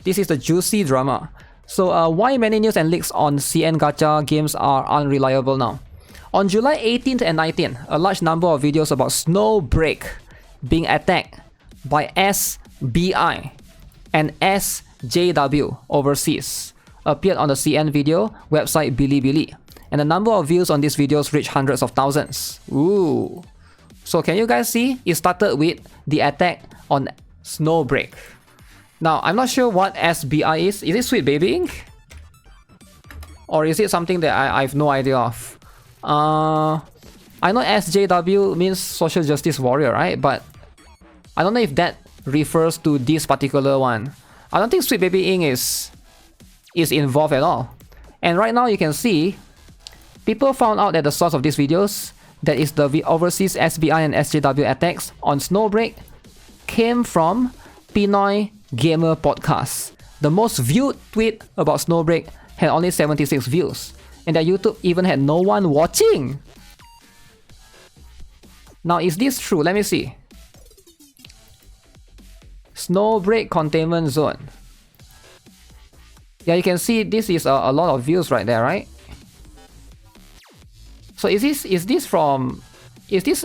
This is the juicy drama. So why many news and leaks on CN gacha games are unreliable now? On July 18th and 19th, a large number of videos about Snowbreak being attacked by SBI and SJW overseas appeared on the CN video website Bilibili, and the number of views on these videos reached hundreds of thousands. Ooh. So can you guys see? It started with the attack on Snowbreak. Now, I'm not sure what SBI is. Is it Sweet Baby Ink? Or is it something that I have no idea of? I know SJW means Social Justice Warrior, right? But I don't know if that refers to this particular one. I don't think Sweet Baby Ink is involved at all. And right now you can see, people found out that the source of these videos, that is the overseas SBI and SJW attacks on Snowbreak, came from Pinoy Gamer Podcast. The most viewed tweet about Snowbreak had only 76 views, and their YouTube even had no one watching. Now, is this true? Let me see. Snowbreak Containment Zone. Yeah, you can see this is a lot of views right there, right? So is this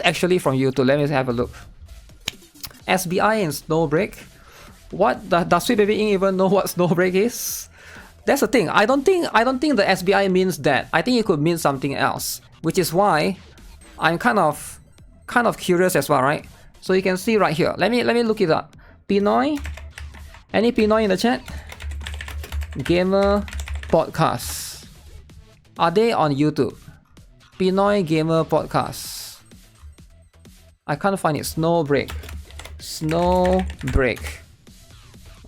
actually from YouTube? Let me have a look. SBI and Snowbreak. What does Sweet Baby Ink even know what Snowbreak is? That's the thing. I don't think the SBI means that. I think it could mean something else, which is why I'm kind of curious as well, right? So you can see right here. Let me look it up. Pinoy. Any Pinoy in the chat? Gamer Podcast. Are they on YouTube? Pinoy Gamer Podcast. I can't find it. Snowbreak.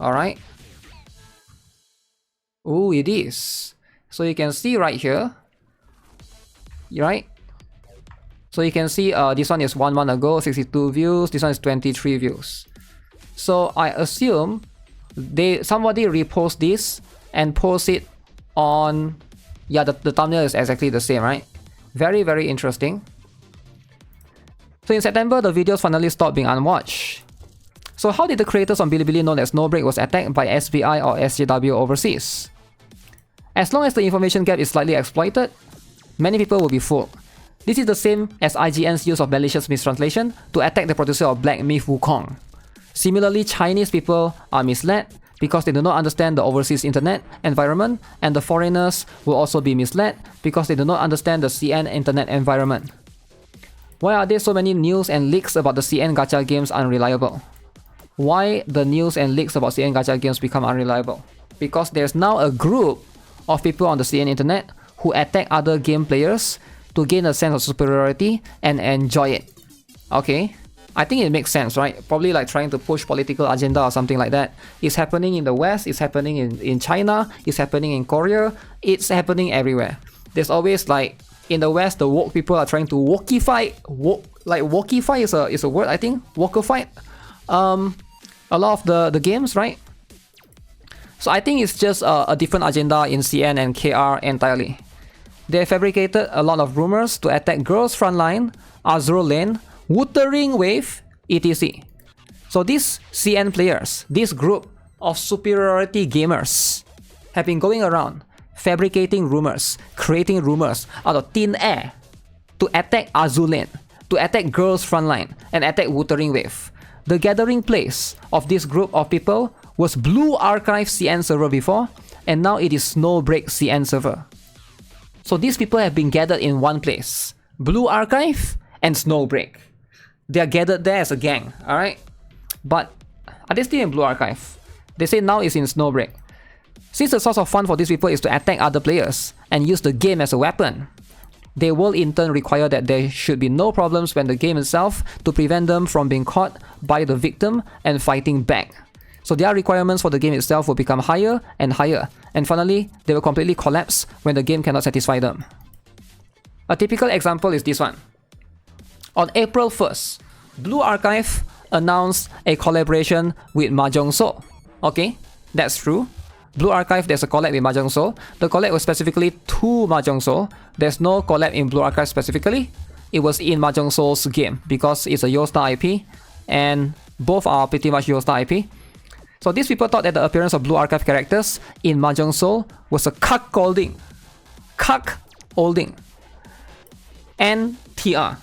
Alright. Oh, it is. So you can see right here. Right? So you can see this one is 1 month ago, 62 views. This one is 23 views. So I assume somebody repost this and post it on... Yeah, the thumbnail is exactly the same, right? Very, very interesting. So in September, the videos finally stopped being unwatched. So how did the creators on Bilibili know that Snowbreak was attacked by SBI or SJW overseas? As long as the information gap is slightly exploited, many people will be fooled. This is the same as IGN's use of malicious mistranslation to attack the producer of Black Myth Wukong. Similarly, Chinese people are misled because they do not understand the overseas internet environment, and the foreigners will also be misled because they do not understand the CN internet environment. Why are there so many news and leaks about the CN gacha games unreliable? Why the news and leaks about CN gacha games become unreliable? Because there's now a group of people on the CN internet who attack other game players to gain a sense of superiority and enjoy it. Okay? I think it makes sense, right? Probably like trying to push political agenda or something like that. It's happening in the West, it's happening in China, it's happening in Korea, it's happening everywhere. There's always like, in the West, the woke people are trying to wokeify, wokeify is a word, I think, wokeify a lot of the games, right? So I think it's just a different agenda in CN and KR entirely. They fabricated a lot of rumors to attack Girls Frontline, Azure Lane, Wuthering Wave, etc. So these CN players, this group of superiority gamers, have been going around fabricating rumors, creating rumors out of thin air to attack Azure Lane, to attack Girls Frontline, and attack Wuthering Wave. The gathering place of this group of people was Blue Archive CN server before, and now it is Snowbreak CN server. So these people have been gathered in one place. Blue Archive and Snowbreak. They are gathered there as a gang, alright? But are they still in Blue Archive? They say now it's in Snowbreak. Since the source of fun for these people is to attack other players and use the game as a weapon, they will in turn require that there should be no problems when the game itself to prevent them from being caught by the victim and fighting back. So their requirements for the game itself will become higher and higher, and finally, they will completely collapse when the game cannot satisfy them. A typical example is this one. On April 1st, Blue Archive announced a collaboration with Mahjong So. Okay, that's true. Blue Archive, there's a collab with Mahjong So. The collab was specifically to Mahjong So. There's no collab in Blue Archive specifically. It was in Mahjong So's game because it's a Yostar IP, and both are pretty much Yostar IP. So these people thought that the appearance of Blue Archive characters in Mahjong Soul was a cuckolding. Cuckolding. NTR.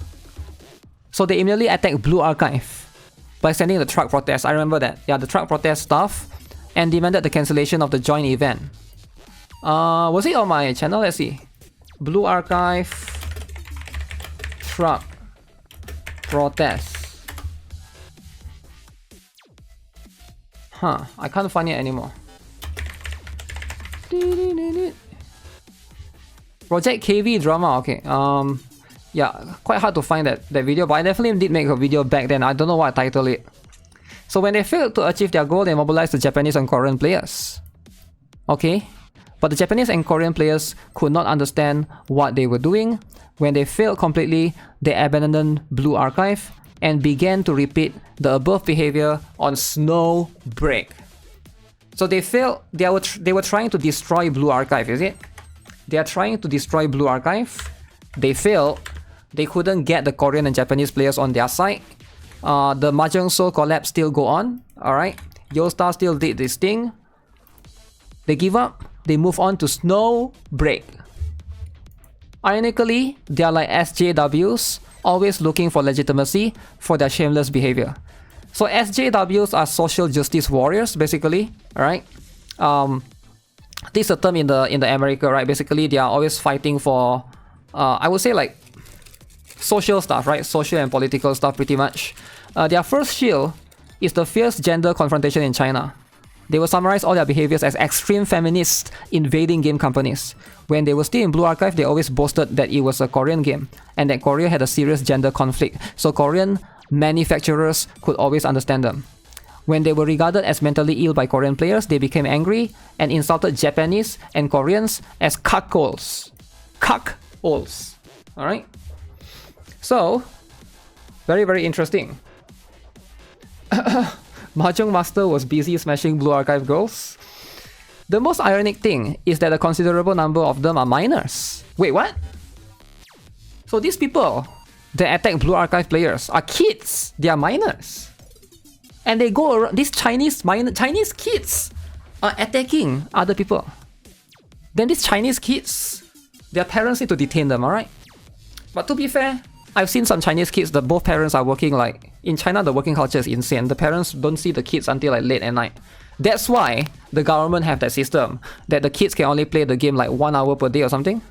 So they immediately attacked Blue Archive by sending the truck protest. I remember that. Yeah, the truck protest stuff. And demanded the cancellation of the joint event. Was it on my channel? Let's see. Blue Archive truck protest. Huh, I can't find it anymore. Project KV drama, okay. Yeah, quite hard to find that video, but I definitely did make a video back then. I don't know what I titled it. So when they failed to achieve their goal, they mobilized the Japanese and Korean players. Okay, but the Japanese and Korean players could not understand what they were doing. When they failed completely, they abandoned Blue Archive and began to repeat the above behavior on Snowbreak. So they failed. They were trying to destroy Blue Archive, is it? They are trying to destroy Blue Archive. They failed. They couldn't get the Korean and Japanese players on their side. The Mahjong Soul collab still go on. Alright. Yostar still did this thing. They give up. They move on to Snowbreak. Ironically, they are like SJWs, always looking for legitimacy for their shameless behavior. So SJWs are social justice warriors, basically. Alright. This is a term in the America, right? Basically, they are always fighting for I would say like social stuff, right? Social and political stuff, pretty much. Their first shield is the fierce gender confrontation in China. They will summarize all their behaviors as extreme feminists invading game companies. When they were still in Blue Archive, they always boasted that it was a Korean game and that Korea had a serious gender conflict, so Korean manufacturers could always understand them. When they were regarded as mentally ill by Korean players, they became angry and insulted Japanese and Koreans as cuckolds. Cuckolds. Alright? So, very, very interesting. Mahjong Master was busy smashing Blue Archive girls. The most ironic thing is that a considerable number of them are minors. Wait, what? So these people that attack Blue Archive players are kids. They are minors. And they go around, these Chinese kids are attacking other people. Then these Chinese kids, their parents need to detain them, alright? But to be fair, I've seen some Chinese kids that both parents are working like... In China, the working culture is insane. The parents don't see the kids until like late at night. That's why the government have that system, that the kids can only play the game like 1 hour per day or something.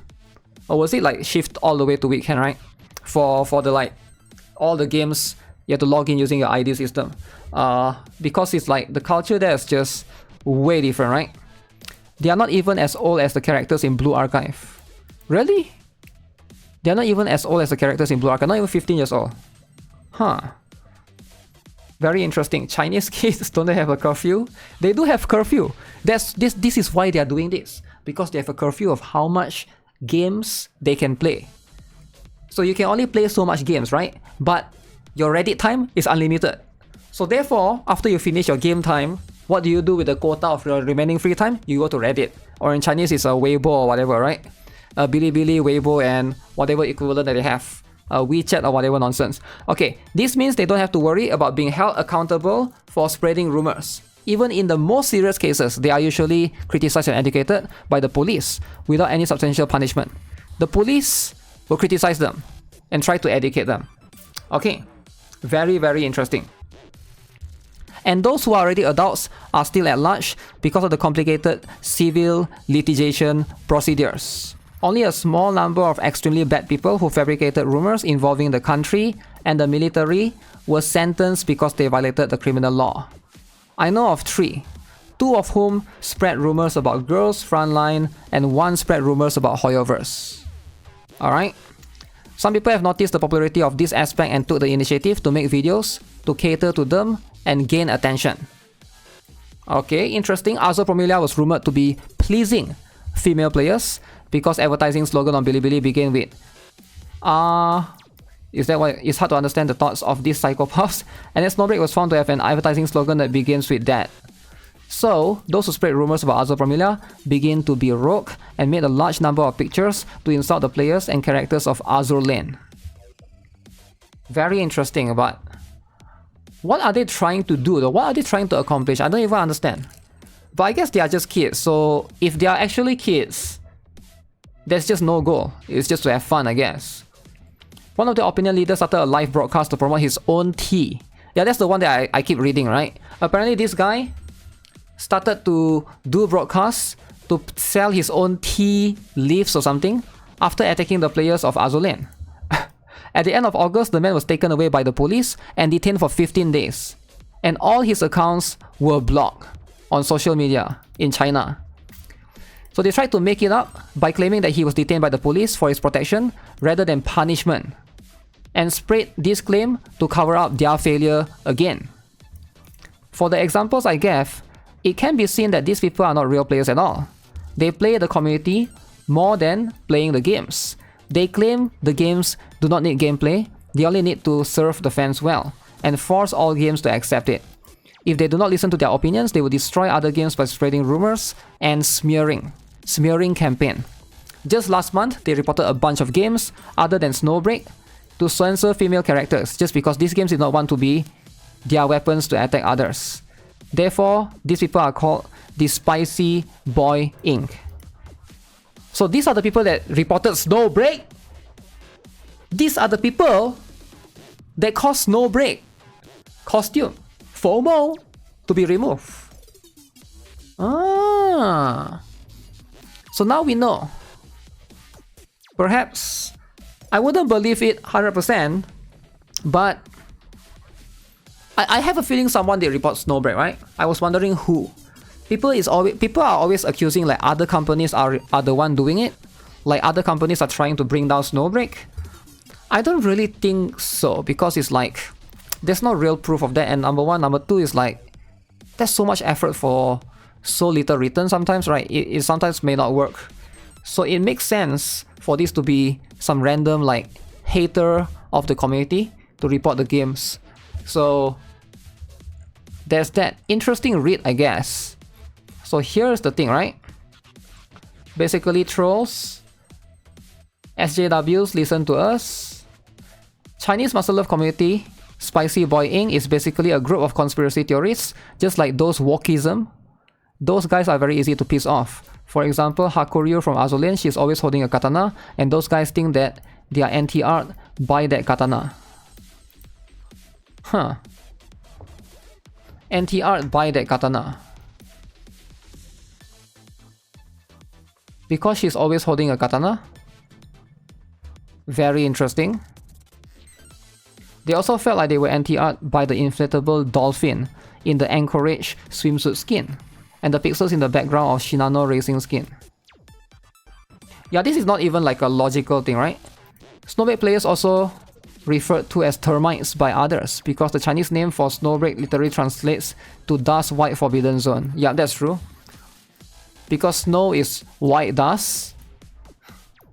Or was it like shift all the way to weekend, right? For the like... all the games, you have to log in using your ID system. Because it's like the culture there is just way different, right? They are not even as old as the characters in Blue Archive. Really? They are not even as old as the characters in Blue Archive, not even 15 years old. Huh. Very interesting. Chinese kids don't have a curfew. They do have curfew. This is why they are doing this. Because they have a curfew of how much games they can play. So you can only play so much games, right? But your Reddit time is unlimited. So therefore, after you finish your game time, what do you do with the quota of your remaining free time? You go to Reddit. Or in Chinese, it's a Weibo or whatever, right? Bilibili, Weibo, and whatever equivalent that they have. WeChat or whatever nonsense. Okay, this means they don't have to worry about being held accountable for spreading rumors. Even in the most serious cases, they are usually criticized and educated by the police without any substantial punishment. The police will criticize them and try to educate them. Okay, very, very interesting. And those who are already adults are still at large because of the complicated civil litigation procedures. Only a small number of extremely bad people who fabricated rumors involving the country and the military were sentenced because they violated the criminal law. I know of 3, 2 of whom spread rumors about Girls Frontline and 1 spread rumors about Hoyoverse. Alright? Some people have noticed the popularity of this aspect and took the initiative to make videos to cater to them and gain attention. Okay, interesting. Azul Promilia was rumored to be pleasing female players because advertising slogan on Bilibili began with is that why it's hard to understand the thoughts of these psychopaths? And then Snowbreak was found to have an advertising slogan that begins with that. So, those who spread rumors about Azul Promilia begin to be rogue and made a large number of pictures to insult the players and characters of Azur Lane. Very interesting, but What are they trying to do though? What are they trying to accomplish? I don't even understand. But I guess they are just kids, so if they are actually kids, there's just no goal. It's just to have fun, I guess. One of the opinion leaders started a live broadcast to promote his own tea. Yeah, that's the one that I keep reading, right? Apparently this guy started to do broadcasts to sell his own tea leaves or something after attacking the players of Azulane. At the end of August, the man was taken away by the police and detained for 15 days. And all his accounts were blocked on social media in China. So they tried to make it up by claiming that he was detained by the police for his protection rather than punishment, and spread this claim to cover up their failure again. For the examples I gave, it can be seen that these people are not real players at all. They play the community more than playing the games. They claim the games do not need gameplay, they only need to serve the fans well, and force all games to accept it. If they do not listen to their opinions, they will destroy other games by spreading rumors and smearing campaign. Just last month, they reported a bunch of games other than Snowbreak to censor female characters just because these games did not want to be their weapons to attack others. Therefore, these people are called the Spicy Boy Inc. So these are the people that reported Snowbreak. These are the people that caused Snowbreak costume FOMO to be removed. So now we know. Perhaps I wouldn't believe it 100%, but I have a feeling someone did report Snowbreak, right? I was wondering who. People are always accusing like other companies are the one doing it. Like other companies are trying to bring down Snowbreak. I don't really think so, because it's like there's no real proof of that, and number one. Number two is like there's so much effort for so little return sometimes, right? It sometimes may not work. So it makes sense for this to be some random like hater of the community to report the games. So there's that interesting read, I guess. So here's the thing, right? Basically trolls, SJWs listen to us. Chinese Master Love community, Spicy Boy Inc. is basically a group of conspiracy theorists, just like those wokeism. Those guys are very easy to piss off. For example, Hakuryu from Azulane, she's always holding a katana, and those guys think that they are anti-art by that katana. Anti-art by that katana. Because she's always holding a katana. Very interesting. They also felt like they were anti-art by the inflatable dolphin in the Anchorage swimsuit skin, and the pixels in the background of Shinano racing skin. Yeah, this is not even like a logical thing, right? Snowbreak players also referred to as termites by others, because the Chinese name for Snowbreak literally translates to dust white forbidden zone. Yeah, that's true. Because snow is white dust,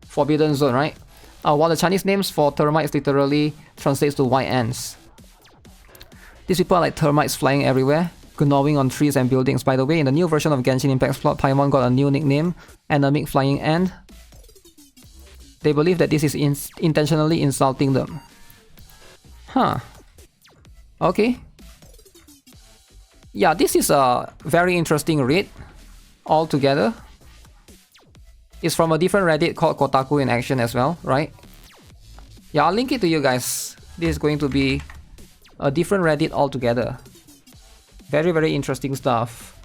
forbidden zone, right? While the Chinese names for termites literally translates to white ants. These people are like termites flying everywhere, gnawing on trees and buildings. By the way, in the new version of Genshin Impact's plot, Paimon got a new nickname, Anemic Flying Ant. They believe that this is intentionally insulting them. Okay. Yeah, this is a very interesting read altogether. It's from a different Reddit called Kotaku in Action as well, right? Yeah, I'll link it to you guys. This is going to be a different Reddit altogether. Very, very interesting stuff.